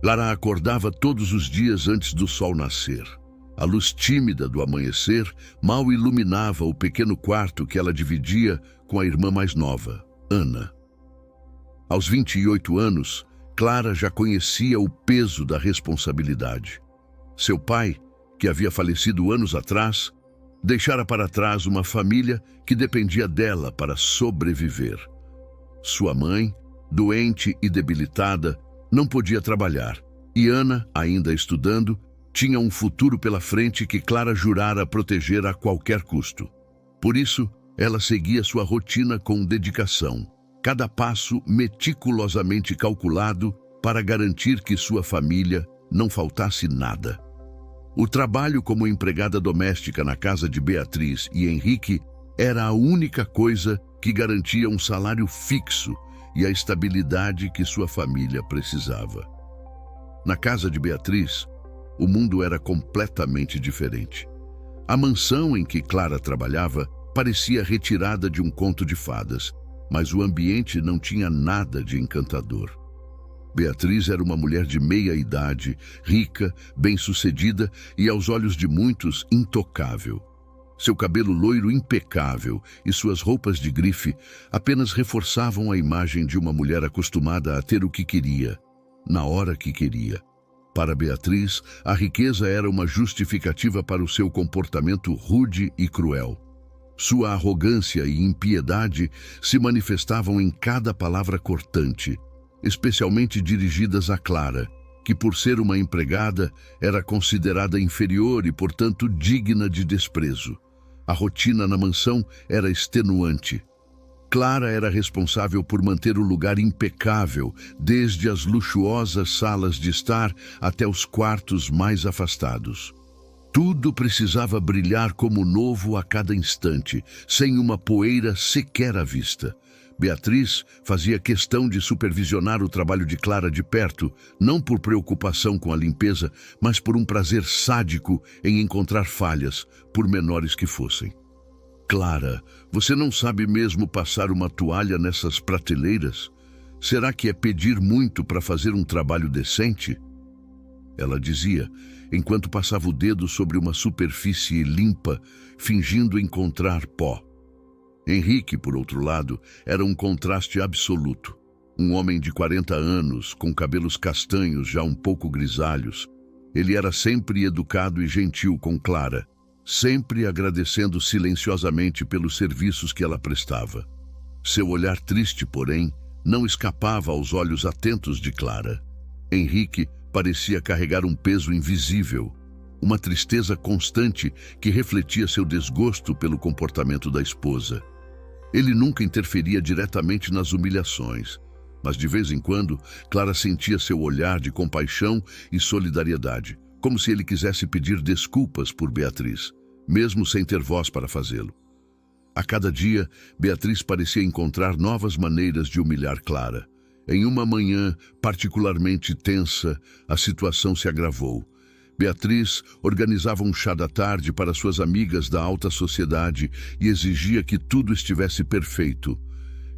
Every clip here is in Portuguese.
Clara acordava todos os dias antes do sol nascer. A luz tímida do amanhecer mal iluminava o pequeno quarto que ela dividia com a irmã mais nova, Ana. Aos 28 anos, Clara já conhecia o peso da responsabilidade. Seu pai, que havia falecido anos atrás, deixara para trás uma família que dependia dela para sobreviver. Sua mãe, doente e debilitada, não podia trabalhar, e Ana, ainda estudando, tinha um futuro pela frente que Clara jurara proteger a qualquer custo. Por isso, ela seguia sua rotina com dedicação, cada passo meticulosamente calculado para garantir que sua família não faltasse nada. O trabalho como empregada doméstica na casa de Beatriz e Henrique era a única coisa que garantia um salário fixo e a estabilidade que sua família precisava. Na casa de Beatriz, o mundo era completamente diferente. A mansão em que Clara trabalhava parecia retirada de um conto de fadas, mas o ambiente não tinha nada de encantador. Beatriz era uma mulher de meia idade, rica, bem-sucedida e, aos olhos de muitos, intocável. Seu cabelo loiro impecável e suas roupas de grife apenas reforçavam a imagem de uma mulher acostumada a ter o que queria, na hora que queria. Para Beatriz, a riqueza era uma justificativa para o seu comportamento rude e cruel. Sua arrogância e impiedade se manifestavam em cada palavra cortante, especialmente dirigidas a Clara, que por ser uma empregada era considerada inferior e, portanto, digna de desprezo. A rotina na mansão era extenuante. Clara era responsável por manter o lugar impecável, desde as luxuosas salas de estar até os quartos mais afastados. Tudo precisava brilhar como novo a cada instante, sem uma poeira sequer à vista. Beatriz fazia questão de supervisionar o trabalho de Clara de perto, não por preocupação com a limpeza, mas por um prazer sádico em encontrar falhas, por menores que fossem. Clara, você não sabe mesmo passar uma toalha nessas prateleiras? Será que é pedir muito para fazer um trabalho decente? Ela dizia, enquanto passava o dedo sobre uma superfície limpa, fingindo encontrar pó. Henrique, por outro lado, era um contraste absoluto. Um homem de 40 anos, com cabelos castanhos já um pouco grisalhos. Ele era sempre educado e gentil com Clara, sempre agradecendo silenciosamente pelos serviços que ela prestava. Seu olhar triste, porém, não escapava aos olhos atentos de Clara. Henrique parecia carregar um peso invisível, uma tristeza constante que refletia seu desgosto pelo comportamento da esposa. Ele nunca interferia diretamente nas humilhações, mas de vez em quando, Clara sentia seu olhar de compaixão e solidariedade, como se ele quisesse pedir desculpas por Beatriz, mesmo sem ter voz para fazê-lo. A cada dia, Beatriz parecia encontrar novas maneiras de humilhar Clara. Em uma manhã particularmente tensa, a situação se agravou. Beatriz organizava um chá da tarde para suas amigas da alta sociedade e exigia que tudo estivesse perfeito.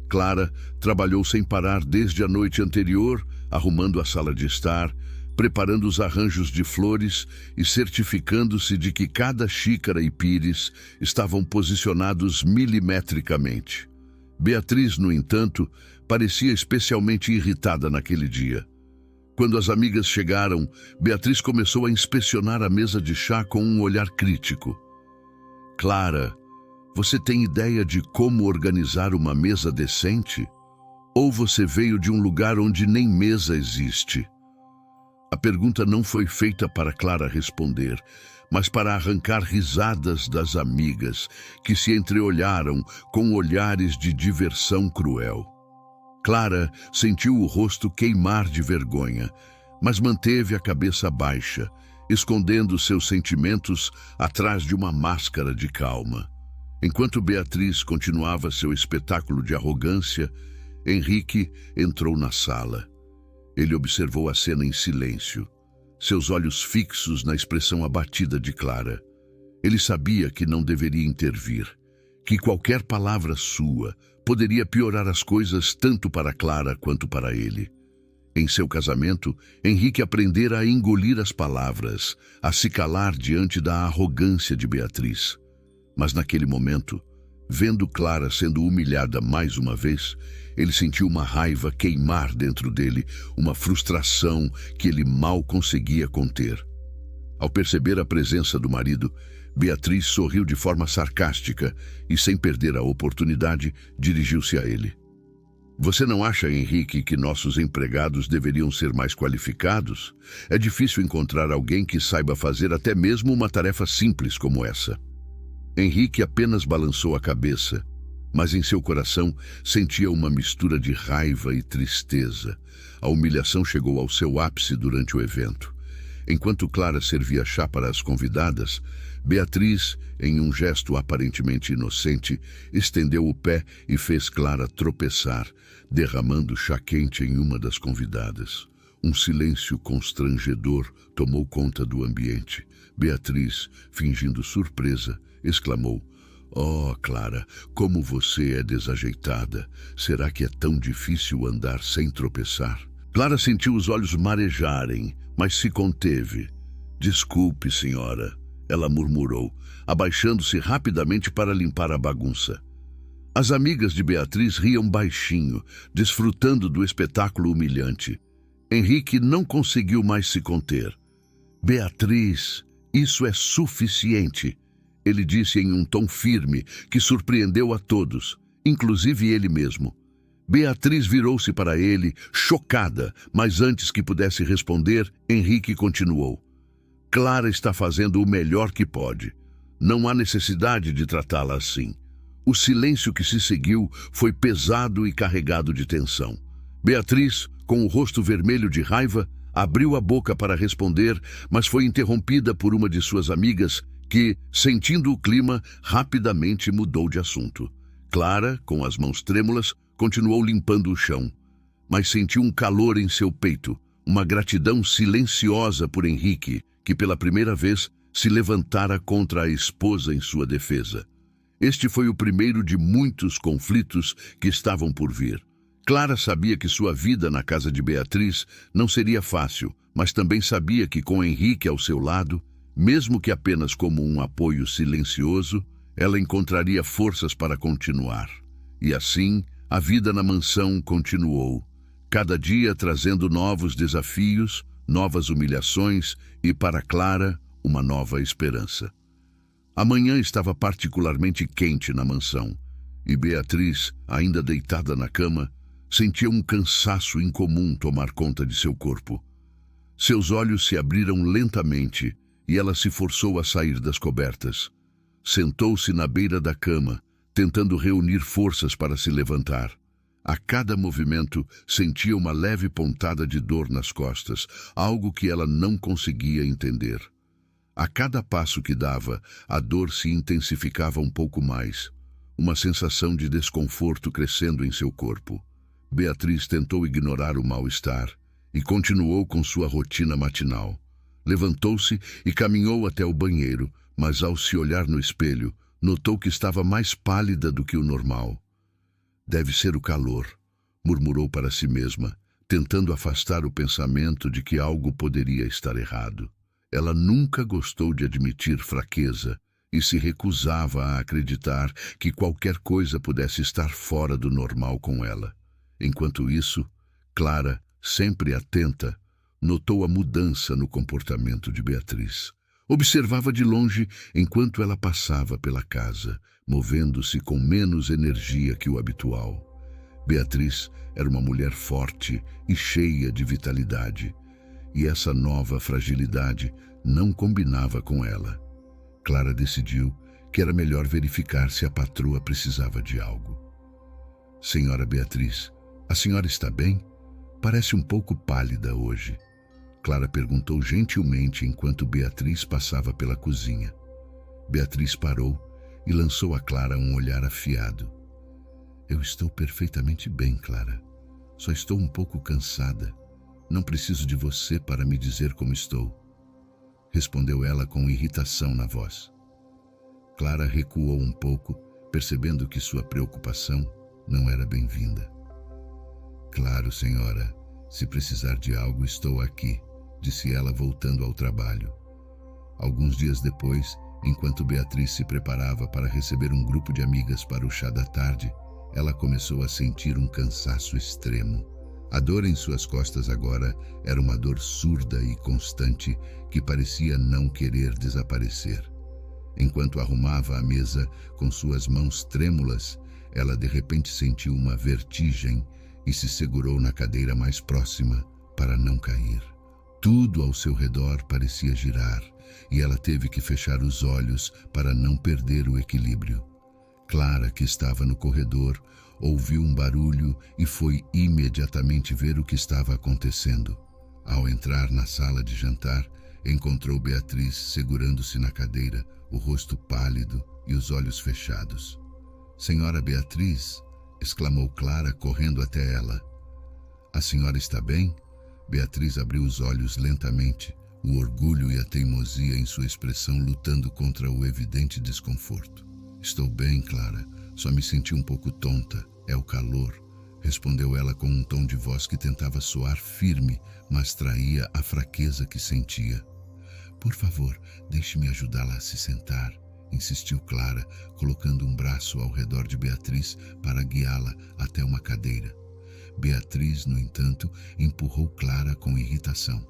Clara trabalhou sem parar desde a noite anterior, arrumando a sala de estar, preparando os arranjos de flores e certificando-se de que cada xícara e pires estavam posicionados milimetricamente. Beatriz, no entanto, parecia especialmente irritada naquele dia. Quando as amigas chegaram, Beatriz começou a inspecionar a mesa de chá com um olhar crítico. Clara, você tem ideia de como organizar uma mesa decente? Ou você veio de um lugar onde nem mesa existe? A pergunta não foi feita para Clara responder, mas para arrancar risadas das amigas, que se entreolharam com olhares de diversão cruel. Clara sentiu o rosto queimar de vergonha, mas manteve a cabeça baixa, escondendo seus sentimentos atrás de uma máscara de calma. Enquanto Beatriz continuava seu espetáculo de arrogância, Henrique entrou na sala. Ele observou a cena em silêncio, seus olhos fixos na expressão abatida de Clara. Ele sabia que não deveria intervir, que qualquer palavra sua poderia piorar as coisas tanto para Clara quanto para ele. Em seu casamento, Henrique aprendera a engolir as palavras, a se calar diante da arrogância de Beatriz. Mas naquele momento, vendo Clara sendo humilhada mais uma vez, ele sentiu uma raiva queimar dentro dele, uma frustração que ele mal conseguia conter. Ao perceber a presença do marido, Beatriz sorriu de forma sarcástica e, sem perder a oportunidade, dirigiu-se a ele. Você não acha, Henrique, que nossos empregados deveriam ser mais qualificados? É difícil encontrar alguém que saiba fazer até mesmo uma tarefa simples como essa. Henrique apenas balançou a cabeça, mas em seu coração sentia uma mistura de raiva e tristeza. A humilhação chegou ao seu ápice durante o evento. Enquanto Clara servia chá para as convidadas, Beatriz, em um gesto aparentemente inocente, estendeu o pé e fez Clara tropeçar, derramando chá quente em uma das convidadas. Um silêncio constrangedor tomou conta do ambiente. Beatriz, fingindo surpresa, exclamou: "Oh, Clara, como você é desajeitada! Será que é tão difícil andar sem tropeçar?" Clara sentiu os olhos marejarem, mas se conteve. "Desculpe, senhora", ela murmurou, abaixando-se rapidamente para limpar a bagunça. As amigas de Beatriz riam baixinho, desfrutando do espetáculo humilhante. Henrique não conseguiu mais se conter. "Beatriz, isso é suficiente", ele disse em um tom firme que surpreendeu a todos, inclusive ele mesmo. Beatriz virou-se para ele, chocada, mas antes que pudesse responder, Henrique continuou: "Clara está fazendo o melhor que pode. Não há necessidade de tratá-la assim." O silêncio que se seguiu foi pesado e carregado de tensão. Beatriz, com o rosto vermelho de raiva, abriu a boca para responder, mas foi interrompida por uma de suas amigas que, sentindo o clima, rapidamente mudou de assunto. Clara, com as mãos trêmulas, continuou limpando o chão, mas sentiu um calor em seu peito, uma gratidão silenciosa por Henrique, que pela primeira vez se levantara contra a esposa em sua defesa. Este foi o primeiro de muitos conflitos que estavam por vir. Clara sabia que sua vida na casa de Beatriz não seria fácil, mas também sabia que com Henrique ao seu lado, mesmo que apenas como um apoio silencioso, ela encontraria forças para continuar. E assim, a vida na mansão continuou, cada dia trazendo novos desafios, novas humilhações e, para Clara, uma nova esperança. A manhã estava particularmente quente na mansão, e Beatriz, ainda deitada na cama, sentia um cansaço incomum tomar conta de seu corpo. Seus olhos se abriram lentamente e ela se forçou a sair das cobertas. Sentou-se na beira da cama, tentando reunir forças para se levantar. A cada movimento, sentia uma leve pontada de dor nas costas, algo que ela não conseguia entender. A cada passo que dava, a dor se intensificava um pouco mais, uma sensação de desconforto crescendo em seu corpo. Beatriz tentou ignorar o mal-estar e continuou com sua rotina matinal. Levantou-se e caminhou até o banheiro, mas ao se olhar no espelho, notou que estava mais pálida do que o normal. "Deve ser o calor", murmurou para si mesma, tentando afastar o pensamento de que algo poderia estar errado. Ela nunca gostou de admitir fraqueza e se recusava a acreditar que qualquer coisa pudesse estar fora do normal com ela. Enquanto isso, Clara, sempre atenta, notou a mudança no comportamento de Beatriz. Observava de longe enquanto ela passava pela casa, movendo-se com menos energia que o habitual. Beatriz era uma mulher forte e cheia de vitalidade, e essa nova fragilidade não combinava com ela. Clara decidiu que era melhor verificar se a patroa precisava de algo. "Senhora Beatriz, a senhora está bem? Parece um pouco pálida hoje." Clara perguntou gentilmente enquanto Beatriz passava pela cozinha. Beatriz parou e lançou a Clara um olhar afiado. "Eu estou perfeitamente bem, Clara. Só estou um pouco cansada. Não preciso de você para me dizer como estou", respondeu ela com irritação na voz. Clara recuou um pouco, percebendo que sua preocupação não era bem-vinda. "Claro, senhora, Se precisar de algo, estou aqui, disse ela voltando ao trabalho. Alguns dias depois, enquanto Beatriz se preparava para receber um grupo de amigas para o chá da tarde, ela começou a sentir um cansaço extremo. A dor em suas costas agora era uma dor surda e constante que parecia não querer desaparecer. Enquanto arrumava a mesa com suas mãos trêmulas, ela de repente sentiu uma vertigem e se segurou na cadeira mais próxima para não cair. Tudo ao seu redor parecia girar e ela teve que fechar os olhos para não perder o equilíbrio. Clara, que estava no corredor, ouviu um barulho e foi imediatamente ver o que estava acontecendo. Ao entrar na sala de jantar, encontrou Beatriz segurando-se na cadeira, o rosto pálido e os olhos fechados. "Senhora Beatriz", exclamou Clara, correndo até ela. "A senhora está bem?" Beatriz abriu os olhos lentamente, o orgulho e a teimosia em sua expressão lutando contra o evidente desconforto. "Estou bem, Clara. Só me senti um pouco tonta. É o calor", respondeu ela com um tom de voz que tentava soar firme, mas traía a fraqueza que sentia. "Por favor, deixe-me ajudá-la a se sentar", insistiu Clara, colocando um braço ao redor de Beatriz para guiá-la até uma cadeira. Beatriz, no entanto, empurrou Clara com irritação.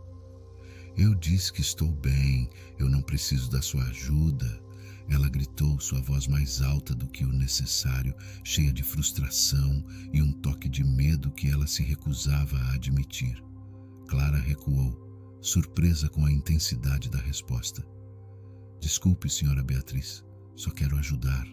"Eu disse que estou bem, eu não preciso da sua ajuda", ela gritou, sua voz mais alta do que o necessário, cheia de frustração e um toque de medo que ela se recusava a admitir. Clara recuou, surpresa com a intensidade da resposta. "Desculpe, senhora Beatriz, só quero ajudar",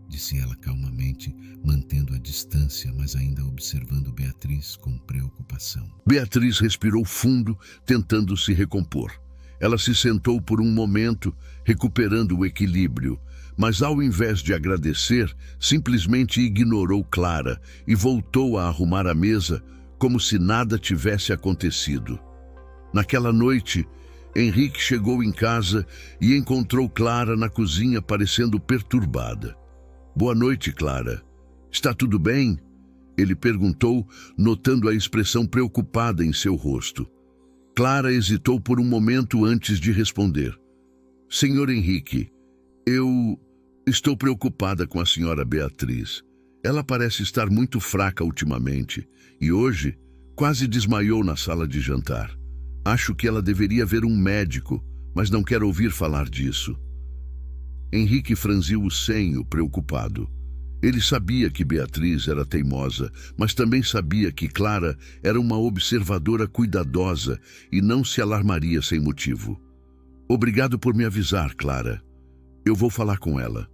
disse ela calmamente, mantendo a distância, mas ainda observando Beatriz com preocupação. Beatriz respirou fundo, tentando se recompor. Ela se sentou por um momento, recuperando o equilíbrio, mas ao invés de agradecer, simplesmente ignorou Clara e voltou a arrumar a mesa como se nada tivesse acontecido. Naquela noite, Henrique chegou em casa e encontrou Clara na cozinha parecendo perturbada. "Boa noite, Clara. Está tudo bem?" ele perguntou, notando a expressão preocupada em seu rosto. Clara hesitou por um momento antes de responder. "Senhor Henrique, eu estou preocupada com a senhora Beatriz. Ela parece estar muito fraca ultimamente e hoje quase desmaiou na sala de jantar. Acho que ela deveria ver um médico, mas não quero ouvir falar disso." Henrique franziu o senho, preocupado. Ele sabia que Beatriz era teimosa, mas também sabia que Clara era uma observadora cuidadosa e não se alarmaria sem motivo. "Obrigado por me avisar, Clara. Eu vou falar com ela."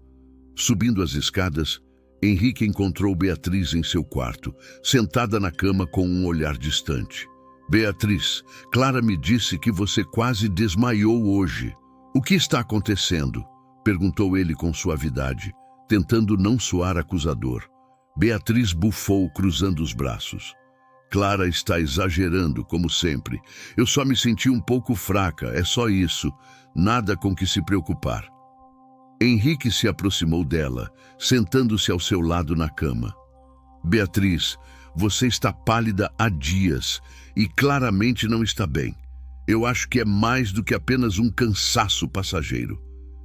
Subindo as escadas, Henrique encontrou Beatriz em seu quarto, sentada na cama com um olhar distante. "Beatriz, Clara me disse que você quase desmaiou hoje. O que está acontecendo?" perguntou ele com suavidade, tentando não soar acusador. Beatriz bufou, cruzando os braços. "Clara está exagerando, como sempre. Eu só me senti um pouco fraca, é só isso. Nada com que se preocupar." Henrique se aproximou dela, sentando-se ao seu lado na cama. "Beatriz, você está pálida há dias e claramente não está bem. Eu acho que é mais do que apenas um cansaço passageiro.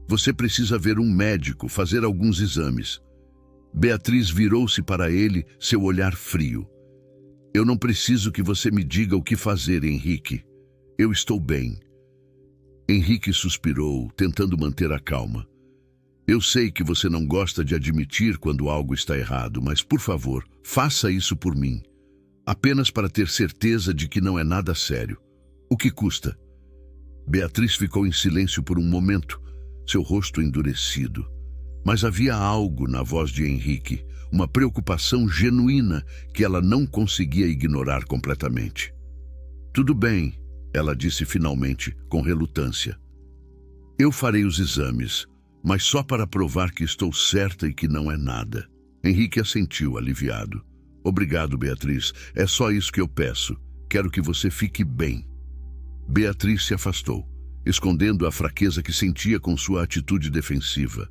Você precisa ver um médico, fazer alguns exames." Beatriz virou-se para ele, seu olhar frio. "Eu não preciso que você me diga o que fazer, Henrique. Eu estou bem." Henrique suspirou, tentando manter a calma. "Eu sei que você não gosta de admitir quando algo está errado, mas, por favor, faça isso por mim. Apenas para ter certeza de que não é nada sério. O que custa?" Beatriz ficou em silêncio por um momento, seu rosto endurecido. Mas havia algo na voz de Henrique, uma preocupação genuína que ela não conseguia ignorar completamente. "Tudo bem", ela disse finalmente, com relutância. "Eu farei os exames, mas só para provar que estou certa e que não é nada." Henrique assentiu, aliviado. "Obrigado, Beatriz. É só isso que eu peço. Quero que você fique bem." Beatriz se afastou, escondendo a fraqueza que sentia com sua atitude defensiva.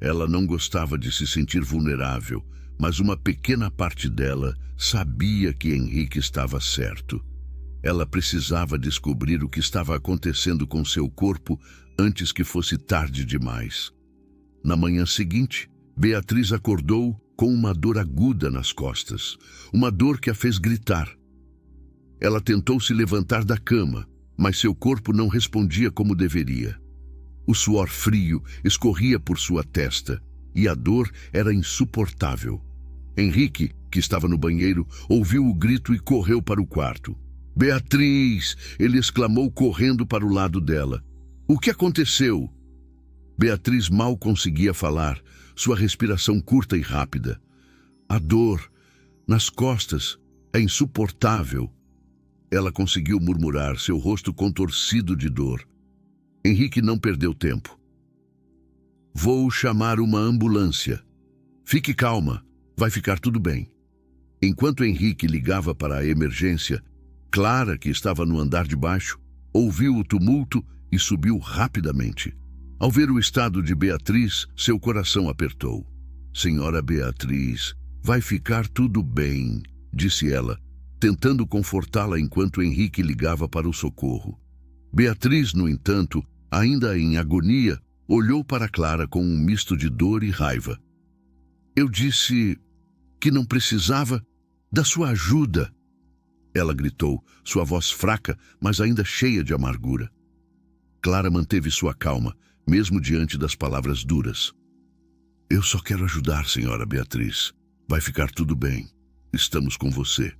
Ela não gostava de se sentir vulnerável, mas uma pequena parte dela sabia que Henrique estava certo. Ela precisava descobrir o que estava acontecendo com seu corpo antes que fosse tarde demais. Na manhã seguinte, Beatriz acordou com uma dor aguda nas costas, uma dor que a fez gritar. Ela tentou se levantar da cama, mas seu corpo não respondia como deveria. O suor frio escorria por sua testa e a dor era insuportável. Henrique, que estava no banheiro, ouviu o grito e correu para o quarto. "Beatriz!" ele exclamou, correndo para o lado dela. "O que aconteceu?" Beatriz mal conseguia falar, sua respiração curta e rápida. "A dor nas costas é insuportável." Ela conseguiu murmurar, seu rosto contorcido de dor. Henrique não perdeu tempo. "Vou chamar uma ambulância. Fique calma, vai ficar tudo bem." Enquanto Henrique ligava para a emergência, Clara, que estava no andar de baixo, ouviu o tumulto e subiu rapidamente. Ao ver o estado de Beatriz, seu coração apertou. "Senhora Beatriz, vai ficar tudo bem", disse ela, tentando confortá-la enquanto Henrique ligava para o socorro. Beatriz, no entanto, ainda em agonia, olhou para Clara com um misto de dor e raiva. "Eu disse que não precisava da sua ajuda", ela gritou, sua voz fraca, mas ainda cheia de amargura. Clara manteve sua calma, mesmo diante das palavras duras. "Eu só quero ajudar, senhora Beatriz. Vai ficar tudo bem. Estamos com você."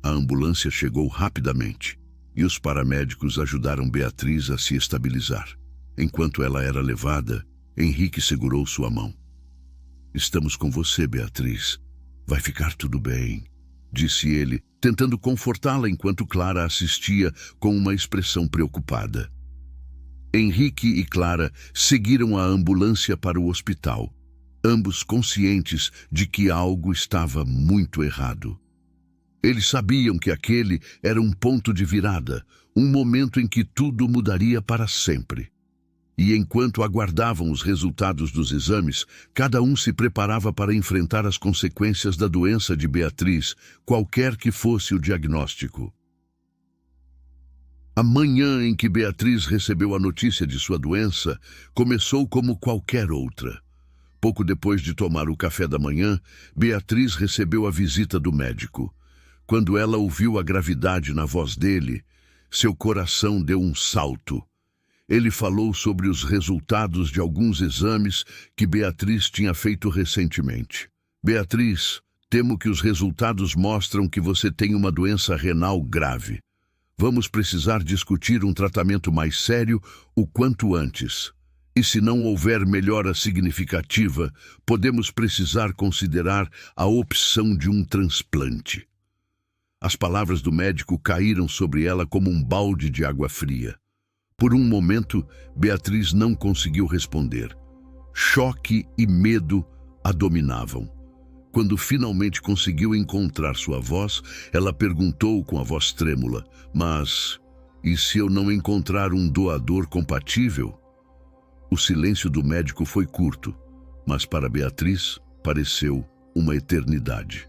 A ambulância chegou rapidamente e os paramédicos ajudaram Beatriz a se estabilizar. Enquanto ela era levada, Henrique segurou sua mão. "Estamos com você, Beatriz. Vai ficar tudo bem", disse ele, tentando confortá-la enquanto Clara assistia com uma expressão preocupada. Henrique e Clara seguiram a ambulância para o hospital, ambos conscientes de que algo estava muito errado. Eles sabiam que aquele era um ponto de virada, um momento em que tudo mudaria para sempre. E enquanto aguardavam os resultados dos exames, cada um se preparava para enfrentar as consequências da doença de Beatriz, qualquer que fosse o diagnóstico. A manhã em que Beatriz recebeu a notícia de sua doença começou como qualquer outra. Pouco depois de tomar o café da manhã, Beatriz recebeu a visita do médico. Quando ela ouviu a gravidade na voz dele, seu coração deu um salto. Ele falou sobre os resultados de alguns exames que Beatriz tinha feito recentemente. "Beatriz, temo que os resultados mostram que você tem uma doença renal grave. Vamos precisar discutir um tratamento mais sério o quanto antes. E se não houver melhora significativa, podemos precisar considerar a opção de um transplante." As palavras do médico caíram sobre ela como um balde de água fria. Por um momento, Beatriz não conseguiu responder. Choque e medo a dominavam. Quando finalmente conseguiu encontrar sua voz, ela perguntou com a voz trêmula: "Mas, e se eu não encontrar um doador compatível?" O silêncio do médico foi curto, mas para Beatriz pareceu uma eternidade.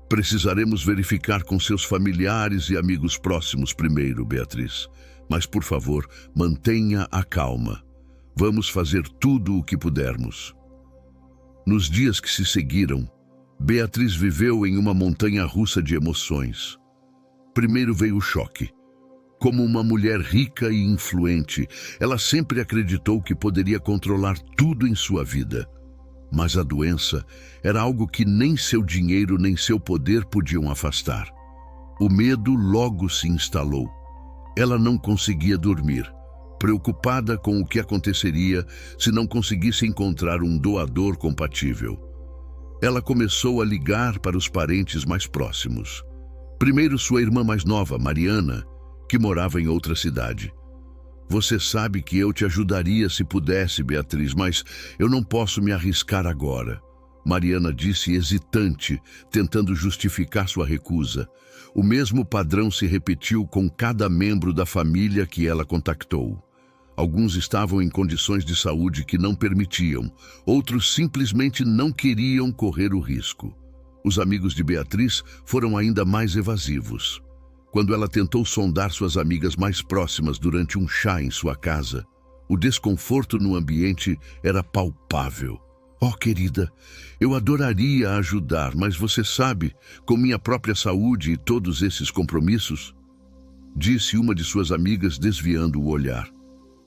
"Precisaremos verificar com seus familiares e amigos próximos primeiro, Beatriz. Mas, por favor, mantenha a calma. Vamos fazer tudo o que pudermos." Nos dias que se seguiram, Beatriz viveu em uma montanha-russa de emoções. Primeiro veio o choque. Como uma mulher rica e influente, ela sempre acreditou que poderia controlar tudo em sua vida. Mas a doença era algo que nem seu dinheiro nem seu poder podiam afastar. O medo logo se instalou. Ela não conseguia dormir, preocupada com o que aconteceria se não conseguisse encontrar um doador compatível. Ela começou a ligar para os parentes mais próximos. Primeiro sua irmã mais nova, Mariana, que morava em outra cidade. "Você sabe que eu te ajudaria se pudesse, Beatriz, mas eu não posso me arriscar agora", Mariana disse hesitante, tentando justificar sua recusa. O mesmo padrão se repetiu com cada membro da família que ela contactou. Alguns estavam em condições de saúde que não permitiam, outros simplesmente não queriam correr o risco. Os amigos de Beatriz foram ainda mais evasivos. Quando ela tentou sondar suas amigas mais próximas durante um chá em sua casa, o desconforto no ambiente era palpável. Oh, querida, eu adoraria ajudar, mas você sabe, com minha própria saúde e todos esses compromissos, disse uma de suas amigas desviando o olhar.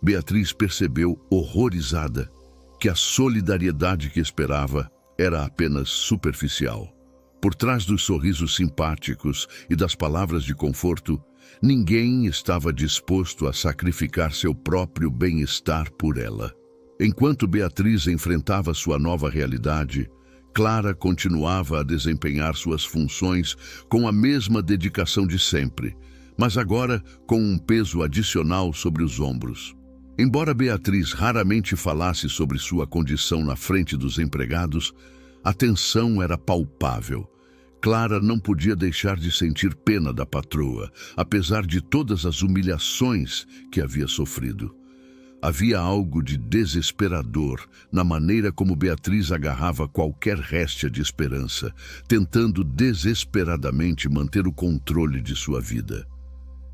Beatriz percebeu, horrorizada, que a solidariedade que esperava era apenas superficial. Por trás dos sorrisos simpáticos e das palavras de conforto, ninguém estava disposto a sacrificar seu próprio bem-estar por ela. Enquanto Beatriz enfrentava sua nova realidade, Clara continuava a desempenhar suas funções com a mesma dedicação de sempre, mas agora com um peso adicional sobre os ombros. Embora Beatriz raramente falasse sobre sua condição na frente dos empregados, a tensão era palpável. Clara não podia deixar de sentir pena da patroa, apesar de todas as humilhações que havia sofrido. Havia algo de desesperador na maneira como Beatriz agarrava qualquer réstia de esperança, tentando desesperadamente manter o controle de sua vida.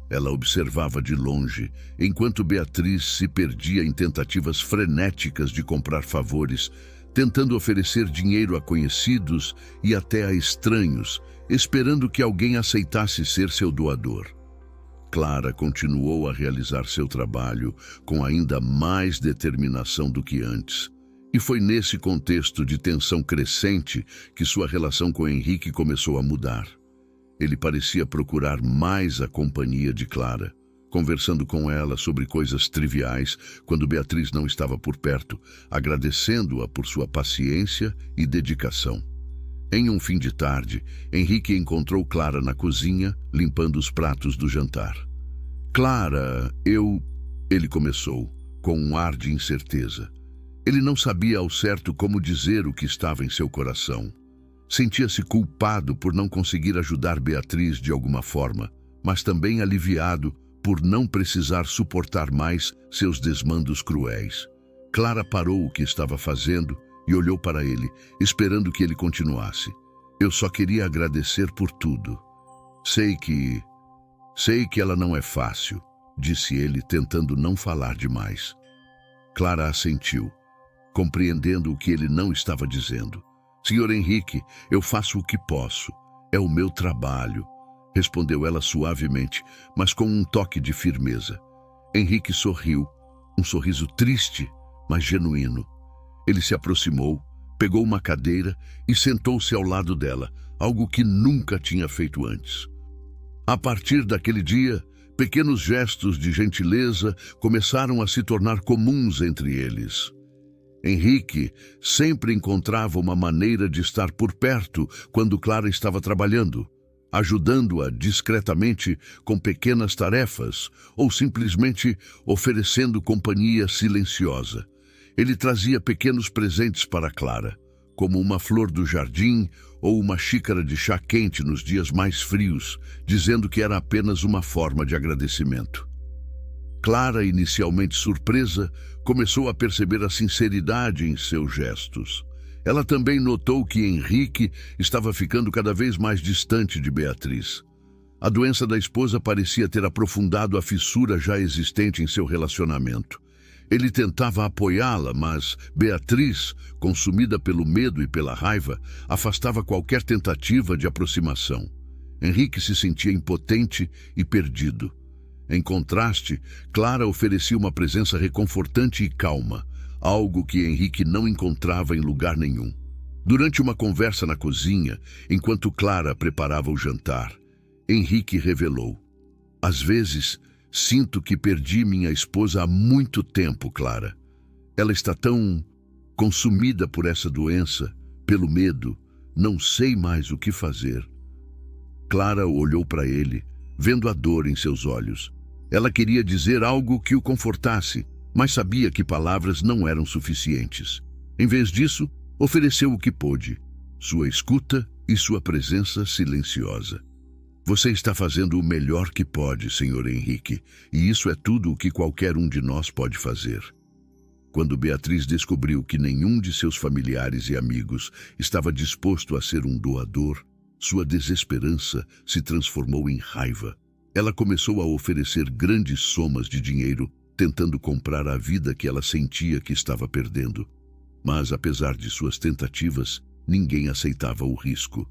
Ela observava de longe, enquanto Beatriz se perdia em tentativas frenéticas de comprar favores, tentando oferecer dinheiro a conhecidos e até a estranhos, esperando que alguém aceitasse ser seu doador. Clara continuou a realizar seu trabalho com ainda mais determinação do que antes. E foi nesse contexto de tensão crescente que sua relação com Henrique começou a mudar. Ele parecia procurar mais a companhia de Clara, conversando com ela sobre coisas triviais quando Beatriz não estava por perto, agradecendo-a por sua paciência e dedicação. Em um fim de tarde, Henrique encontrou Clara na cozinha, limpando os pratos do jantar. Clara, ele começou, com um ar de incerteza. Ele não sabia ao certo como dizer o que estava em seu coração. Sentia-se culpado por não conseguir ajudar Beatriz de alguma forma, mas também aliviado por não precisar suportar mais seus desmandos cruéis. Clara parou o que estava fazendo e olhou para ele, esperando que ele continuasse. Eu só queria agradecer por tudo. Sei que ela não é fácil, disse ele, tentando não falar demais. Clara assentiu, compreendendo o que ele não estava dizendo. Senhor Henrique, eu faço o que posso. É o meu trabalho, respondeu ela suavemente, mas com um toque de firmeza. Henrique sorriu, um sorriso triste, mas genuíno. Ele se aproximou, pegou uma cadeira e sentou-se ao lado dela, algo que nunca tinha feito antes. A partir daquele dia, pequenos gestos de gentileza começaram a se tornar comuns entre eles. Henrique sempre encontrava uma maneira de estar por perto quando Clara estava trabalhando, ajudando-a discretamente com pequenas tarefas ou simplesmente oferecendo companhia silenciosa. Ele trazia pequenos presentes para Clara, como uma flor do jardim ou uma xícara de chá quente nos dias mais frios, dizendo que era apenas uma forma de agradecimento. Clara, inicialmente surpresa, começou a perceber a sinceridade em seus gestos. Ela também notou que Henrique estava ficando cada vez mais distante de Beatriz. A doença da esposa parecia ter aprofundado a fissura já existente em seu relacionamento. Ele tentava apoiá-la, mas Beatriz, consumida pelo medo e pela raiva, afastava qualquer tentativa de aproximação. Henrique se sentia impotente e perdido. Em contraste, Clara oferecia uma presença reconfortante e calma, algo que Henrique não encontrava em lugar nenhum. Durante uma conversa na cozinha, enquanto Clara preparava o jantar, Henrique revelou: às vezes, sinto que perdi minha esposa há muito tempo, Clara. Ela está tão consumida por essa doença, pelo medo, não sei mais o que fazer. Clara olhou para ele, vendo a dor em seus olhos. Ela queria dizer algo que o confortasse, mas sabia que palavras não eram suficientes. Em vez disso, ofereceu o que pôde: sua escuta e sua presença silenciosa. Você está fazendo o melhor que pode, Senhor Henrique, e isso é tudo o que qualquer um de nós pode fazer. Quando Beatriz descobriu que nenhum de seus familiares e amigos estava disposto a ser um doador, sua desesperança se transformou em raiva. Ela começou a oferecer grandes somas de dinheiro, tentando comprar a vida que ela sentia que estava perdendo. Mas, apesar de suas tentativas, ninguém aceitava o risco.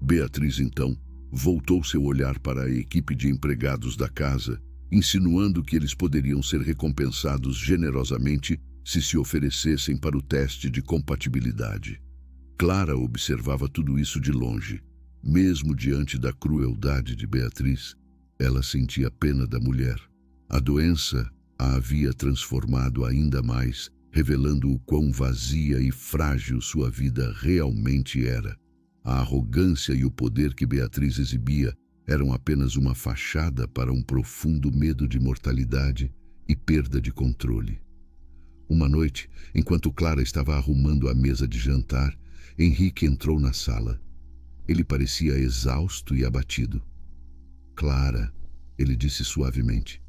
Beatriz, então, voltou seu olhar para a equipe de empregados da casa, insinuando que eles poderiam ser recompensados generosamente se oferecessem para o teste de compatibilidade. Clara observava tudo isso de longe. Mesmo diante da crueldade de Beatriz, ela sentia pena da mulher. A doença a havia transformado ainda mais, revelando o quão vazia e frágil sua vida realmente era. A arrogância e o poder que Beatriz exibia eram apenas uma fachada para um profundo medo de mortalidade e perda de controle. Uma noite, enquanto Clara estava arrumando a mesa de jantar, Henrique entrou na sala. Ele parecia exausto e abatido. "Clara", ele disse suavemente,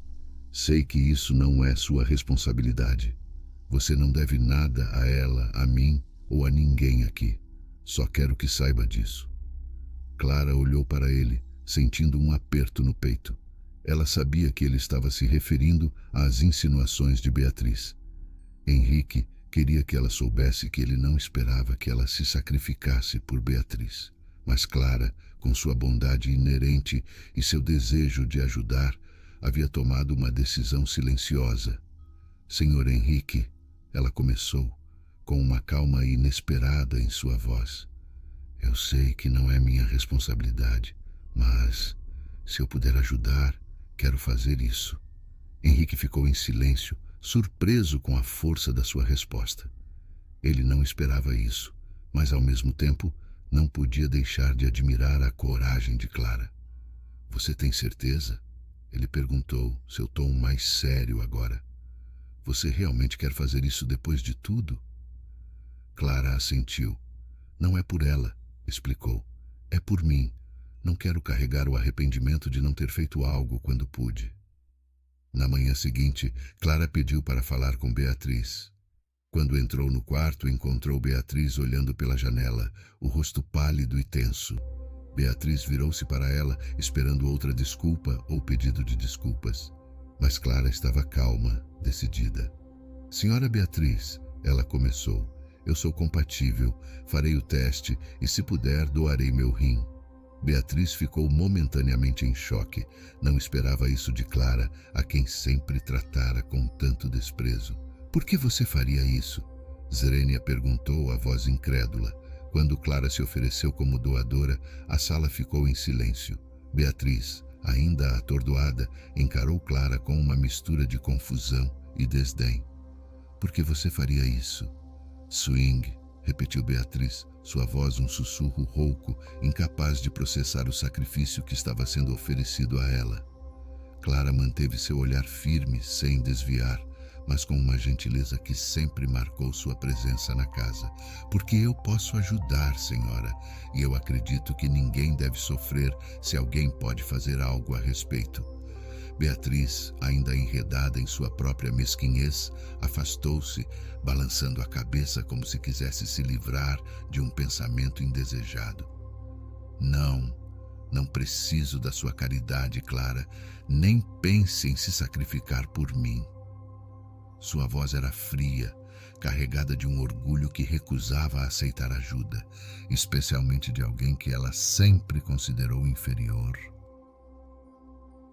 "sei que isso não é sua responsabilidade. Você não deve nada a ela, a mim ou a ninguém aqui. Só quero que saiba disso." Clara olhou para ele, sentindo um aperto no peito. Ela sabia que ele estava se referindo às insinuações de Beatriz. Henrique queria que ela soubesse que ele não esperava que ela se sacrificasse por Beatriz. Mas Clara, com sua bondade inerente e seu desejo de ajudar, havia tomado uma decisão silenciosa. "Senhor Henrique", ela começou, com uma calma inesperada em sua voz, "eu sei que não é minha responsabilidade, mas, se eu puder ajudar, quero fazer isso." Henrique ficou em silêncio, surpreso com a força da sua resposta. Ele não esperava isso, mas ao mesmo tempo não podia deixar de admirar a coragem de Clara. "Você tem certeza?" ele perguntou, seu tom mais sério agora. "Você realmente quer fazer isso depois de tudo?" Clara assentiu. "Não é por ela", explicou. "É por mim. Não quero carregar o arrependimento de não ter feito algo quando pude." Na manhã seguinte, Clara pediu para falar com Beatriz. Quando entrou no quarto, encontrou Beatriz olhando pela janela, o rosto pálido e tenso. Beatriz virou-se para ela, esperando outra desculpa ou pedido de desculpas. Mas Clara estava calma, decidida. "Senhora Beatriz", ela começou, "eu sou compatível, farei o teste e, se puder, doarei meu rim." Beatriz ficou momentaneamente em choque. Não esperava isso de Clara, a quem sempre tratara com tanto desprezo. "Por que você faria isso?" Zerênia perguntou, a voz incrédula. Quando Clara se ofereceu como doadora, a sala ficou em silêncio. Beatriz, ainda atordoada, encarou Clara com uma mistura de confusão e desdém. "Por que você faria isso?" "Swing", repetiu Beatriz, sua voz um sussurro rouco, incapaz de processar o sacrifício que estava sendo oferecido a ela. Clara manteve seu olhar firme, sem desviar, mas com uma gentileza que sempre marcou sua presença na casa. "Porque eu posso ajudar, senhora, e eu acredito que ninguém deve sofrer se alguém pode fazer algo a respeito." Beatriz, ainda enredada em sua própria mesquinhez, afastou-se, balançando a cabeça como se quisesse se livrar de um pensamento indesejado. Não preciso da sua caridade, Clara. Nem pense em se sacrificar por mim." Sua voz era fria, carregada de um orgulho que recusava aceitar ajuda, especialmente de alguém que ela sempre considerou inferior.